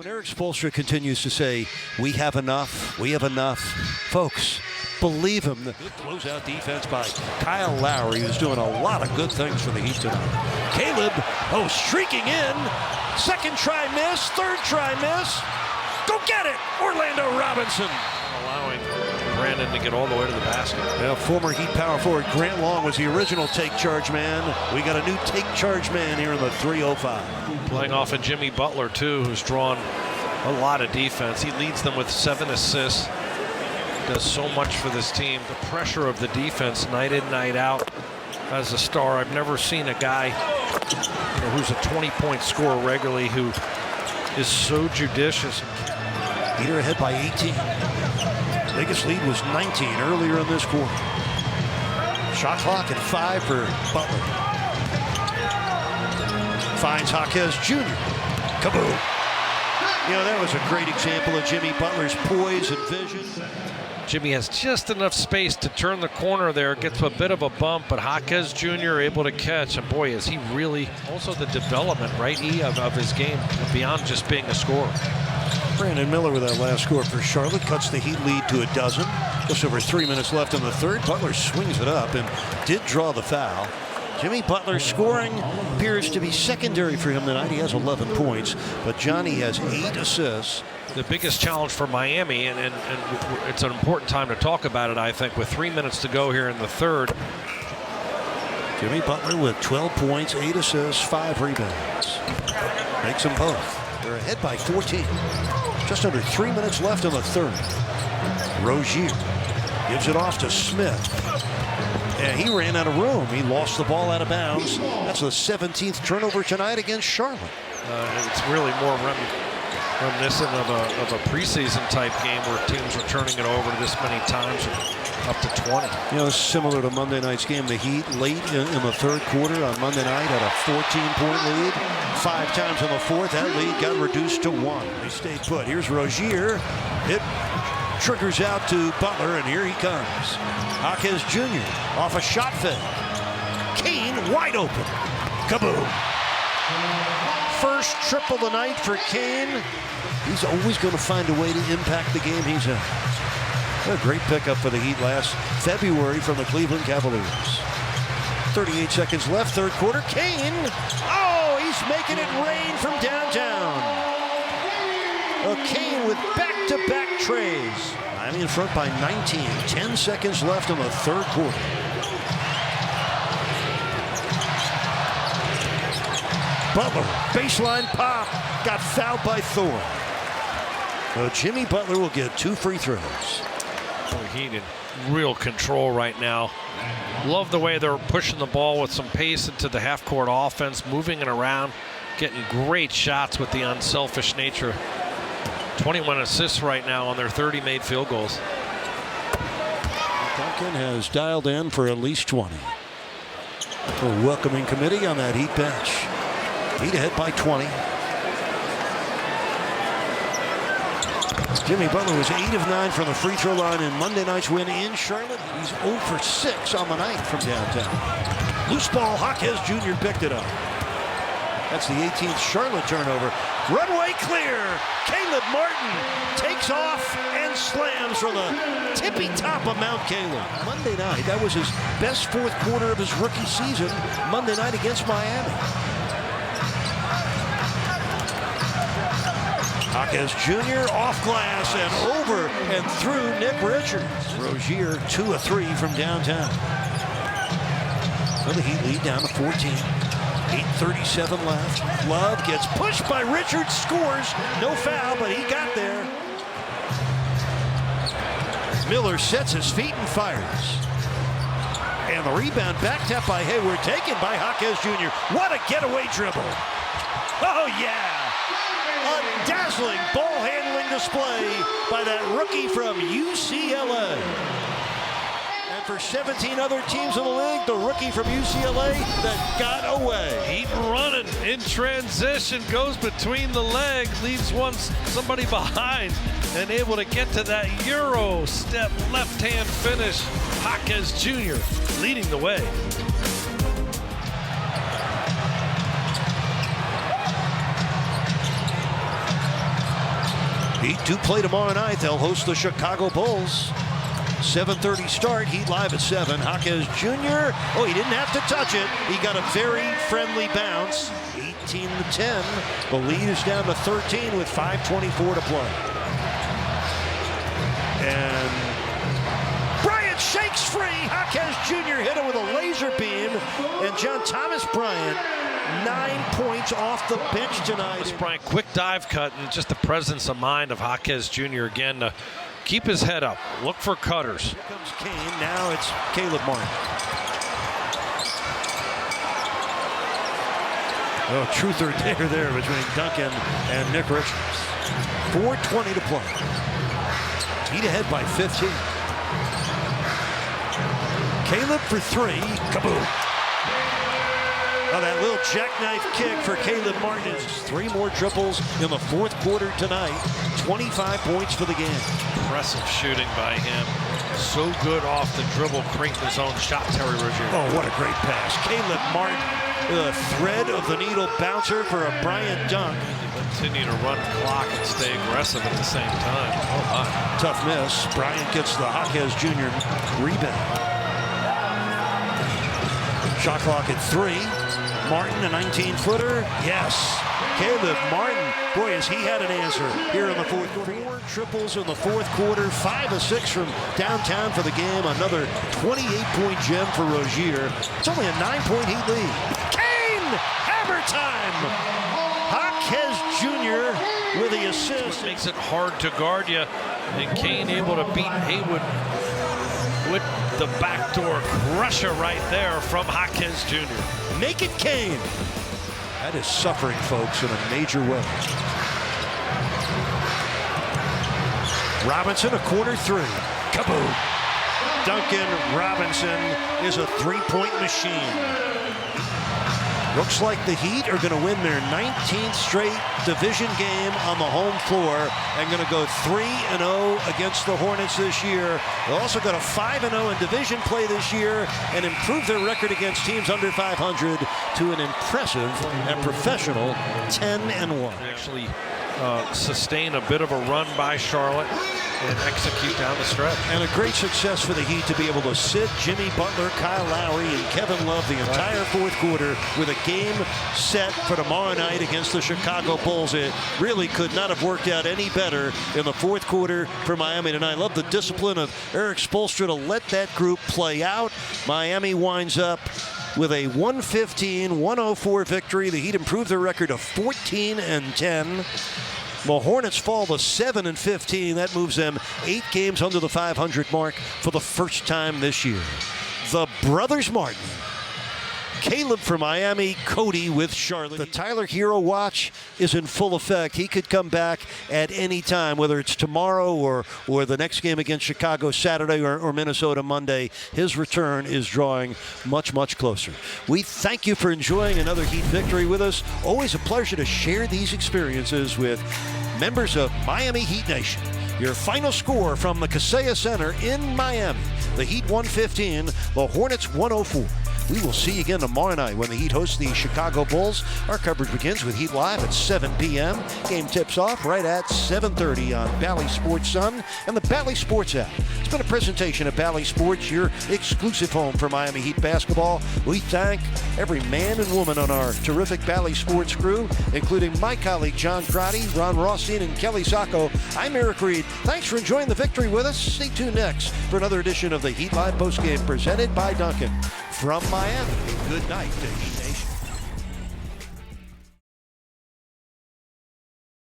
And Erik Spoelstra continues to say, we have enough, folks. Believe him. The good closeout defense by Kyle Lowry, who's doing a lot of good things for the Heat tonight. Caleb, streaking in. Second try miss, third try miss. Go get it, Orlando Robinson. Allowing Brandon to get all the way to the basket. Yeah, former Heat power forward Grant Long was the original take charge man. We got a new take charge man here in the 3:05. Playing off of Jimmy Butler, too, who's drawn a lot of defense. He leads them with 7 assists. Does so much for this team. The pressure of the defense night in, night out. As a star, I've never seen a guy who's a 20-point scorer regularly who is so judicious. Heater ahead by 18. Biggest lead was 19 earlier in this quarter. Shot clock at 5 for Butler. Finds Jaquez Jr. Kaboom. You know, that was a great example of Jimmy Butler's poise and vision. Jimmy has just enough space to turn the corner there, gets a bit of a bump, but Jaquez Jr. able to catch. And boy, is he really also the development, right, of his game beyond just being a scorer. Brandon Miller with that last score for Charlotte cuts the Heat lead to 12. Just over 3 minutes left in the third. Butler swings it up and did draw the foul. Jimmy Butler scoring appears to be secondary for him tonight. He has 11 points, but Johnny has 8 assists. The biggest challenge for Miami, and it's an important time to talk about it, I think, with 3 minutes to go here in the third. Jimmy Butler with 12 points, 8 assists, 5 rebounds. Makes them both. They're ahead by 14. Just under 3 minutes left in the third. Rozier gives it off to Smith. And he ran out of room. He lost the ball out of bounds. That's the 17th turnover tonight against Charlotte. It's really more reminiscent of a preseason type game where teams are turning it over this many times, up to 20. You know, similar to Monday night's game, the Heat late in the third quarter on Monday night had a 14-point lead. 5 times in the fourth, that lead got reduced to 1. They stayed put. Here's Rozier. It triggers out to Butler, and here he comes. Jaquez Jr. off a shot fake. Cain wide open. Kaboom. First triple of the night for Cain. He's always going to find a way to impact the game he's in. A great pickup for the Heat last February from the Cleveland Cavaliers. 38 seconds left, third quarter. Cain. Oh, he's making it rain from downtown. Cain with back-to-back trays. Miami in front by 19. 10 seconds left in the third quarter. Butler, baseline pop, got fouled by Thorne. Jimmy Butler will get 2 free throws. Heat in real control right now. Love the way they're pushing the ball with some pace into the half-court offense, moving it around, getting great shots with the unselfish nature. 21 assists right now on their 30 made field goals. Duncan has dialed in for at least 20. A welcoming committee on that Heat bench. Heat ahead by 20. Jimmy Butler was 8 of 9 from the free throw line in Monday night's win in Charlotte. He's 0 for 6 on the night from downtown. Loose ball, Jaquez Jr. picked it up. That's the 18th Charlotte turnover. Runway clear. Caleb Martin takes off and slams from the tippy top of Mount Caleb. Monday night, that was his best fourth quarter of his rookie season. Monday night against Miami. Jaquez Jr. off glass and over and through Nick Richards. Rozier 2 of 3 from downtown. So the Heat lead down to 14. 8:37 left. Love gets pushed by Richards, scores. No foul, but he got there. Miller sets his feet and fires. And the rebound backed up by Haywood, taken by Jaquez Jr. What a getaway dribble. Oh, yeah. A dazzling ball handling display by that rookie from UCLA. And for 17 other teams in the league, the rookie from UCLA that got away. Heat running in transition, goes between the legs, leaves somebody behind, and able to get to that Euro step left-hand finish. Jaquez Jr. leading the way. Heat do play tomorrow night. They'll host the Chicago Bulls. 7:30 start. Heat live at 7. Jaquez Jr. Oh, he didn't have to touch it. He got a very friendly bounce. 18-10. The lead is down to 13 with 5:24 to play. And Bryant shakes free. Jaquez Jr. hit him with a laser beam. And John Thomas Bryant, 9 points off the bench tonight. Bryant, quick dive cut, and just the presence of mind of Jaquez Jr. again to keep his head up. Look for cutters. Here comes Cain. Now it's Caleb Martin. Oh, truth or dare there between Duncan and Nick Richardson. 4:20 to play. Heat ahead by 15. Caleb for 3. Kaboom. Oh, that little jackknife kick for Caleb Martin. 3 more triples in the fourth quarter tonight. 25 points for the game. Impressive shooting by him. So good off the dribble, creating his own shot, Terry Rozier. Oh, what a great pass. Caleb Martin, the thread of the needle bouncer for a Bryant dunk. Continue to run clock and stay aggressive at the same time. Oh, my. Tough miss. Bryant gets the Jaquez Jr. rebound. Shot clock at 3. Martin, a 19-footer. Yes. Caleb Martin, boy, has he had an answer here in the fourth quarter. 4 triples in the fourth quarter, 5 of 6 from downtown for the game. Another 28-point gem for Rozier. It's only a 9-point Heat lead. Cain, hammer time. Jaquez Jr. with the assist. It makes it hard to guard you, and Cain able to beat Haywood with the backdoor crusher right there from Jaquez Jr. Naked Cain. That is suffering, folks, in a major way. Robinson, a corner 3. Kaboom. Duncan Robinson is a 3-point machine. Looks like the Heat are going to win their 19th straight division game on the home floor and going to go 3-0 against the Hornets this year. They'll also got a 5-0 in division play this year and improve their record against teams under 500 to an impressive and professional 10-1. Actually sustain a bit of a run by Charlotte and execute down the stretch. And a great success for the Heat to be able to sit Jimmy Butler, Kyle Lowry, and Kevin Love the entire fourth quarter with a game set for tomorrow night against the Chicago Bulls. It really could not have worked out any better in the fourth quarter for Miami tonight. I love the discipline of Erik Spoelstra to let that group play out. Miami winds up with a 115-104 victory. The Heat improved their record to 14-10. The Hornets fall to 7-15. That moves them 8 games under the 500 mark for the first time this year. The brothers Martin. Caleb for Miami, Cody with Charlotte. The Tyler Herro watch is in full effect. He could come back at any time, whether it's tomorrow or the next game against Chicago Saturday or Minnesota Monday. His return is drawing much, much closer. We thank you for enjoying another Heat victory with us. Always a pleasure to share these experiences with members of Miami Heat Nation. Your final score from the Kaseya Center in Miami. The Heat 115, the Hornets 104. We will see you again tomorrow night when the Heat host the Chicago Bulls. Our coverage begins with Heat Live at 7 p.m. Game tips off right at 7:30 on Bally Sports Sun and the Bally Sports app. It's been a presentation of Bally Sports, your exclusive home for Miami Heat basketball. We thank every man and woman on our terrific Bally Sports crew, including my colleague John Crotty, Ron Rothstein, and Kelly Sacco. I'm Eric Reed. Thanks for enjoying the victory with us. Stay tuned next for another edition of the Heat Live postgame presented by Duncan. From Miami, good night to Heat.